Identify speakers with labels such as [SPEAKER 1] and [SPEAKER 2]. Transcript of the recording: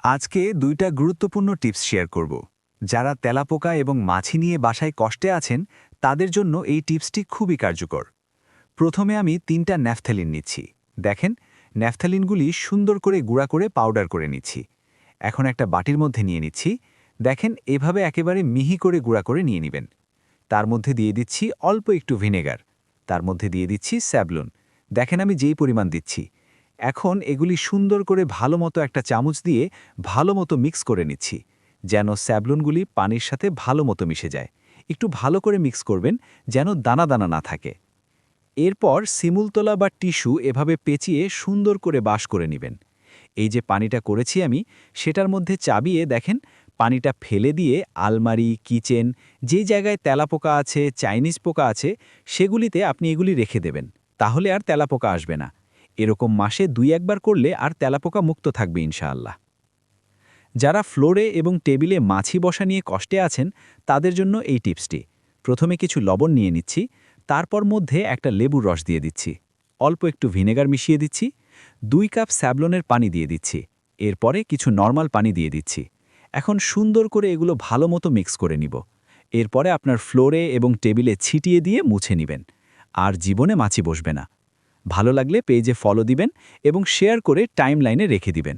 [SPEAKER 1] আজকে দুইটা গুরুত্বপূর্ণ টিপস শেয়ার করব। যারা তেলাপোকা এবং মাছি নিয়ে বাসায় কষ্টে আছেন তাদের জন্য এই টিপসটি খুবই কার্যকর। প্রথমে আমি 3টা ন্যাফথ্যালিন নিচ্ছি। দেখেন, ন্যাফথ্যালিনগুলি সুন্দর করে গুঁড়া করে পাউডার করে নিচ্ছি। এখন একটা বাটির মধ্যে নিয়ে নিচ্ছি। দেখেন, এভাবে একেবারে মিহি করে গুঁড়া করে নিয়ে নেবেন। তার মধ্যে দিয়ে দিচ্ছি অল্প একটু ভিনেগার। তার মধ্যে দিয়ে দিচ্ছি স্যাভলন। দেখেন আমি যেই পরিমাণ দিচ্ছি। এখন এগুলি সুন্দর করে ভালোমতো একটা চামচ দিয়ে ভালোমতো মিক্স করে নিচ্ছি, যেন স্যাভলনগুলি পানির সাথে ভালোমতো মিশে যায়। একটু ভালো করে মিক্স করবেন, যেন দানা দানা না থাকে। এরপর শিমুলতলা বা টিস্যু এভাবে পেঁচিয়ে সুন্দর করে বাস করে নেবেন। এই যে পানিটা করেছি আমি, সেটার মধ্যে চাবিয়ে দেখেন, পানিটা ফেলে দিয়ে আলমারি, কিচেন, যেই জায়গায় তেলাপোকা আছে, চাইনিজ পোকা আছে, সেগুলিতে আপনি এগুলি রেখে দেবেন। তাহলে আর তেলাপোকা আসবে না। এরকম মাসে 2-1 বার করলে আর তেলাপোকা মুক্ত থাকবে ইনশাআল্লাহ। যারা ফ্লোরে এবং টেবিলে মাছি বসা নিয়ে কষ্টে আছেন তাদের জন্য এই টিপসটি। প্রথমে কিছু লবণ নিয়ে নিচ্ছি, তারপর মধ্যে একটা লেবুর রস দিয়ে দিচ্ছি, অল্প একটু ভিনেগার মিশিয়ে দিচ্ছি, 2 কাপ স্যাভলনের পানি দিয়ে দিচ্ছি, এরপরে কিছু নর্মাল পানি দিয়ে দিচ্ছি। এখন সুন্দর করে এগুলো ভালোমতো মিক্স করে নিব। এরপরে আপনার ফ্লোরে এবং টেবিলে ছিটিয়ে দিয়ে মুছে নেবেন। আর জীবনে মাছি বসবে না। ভালো লাগলে পেজে ফলো দিবেন এবং শেয়ার করে টাইমলাইনে রেখে দিবেন।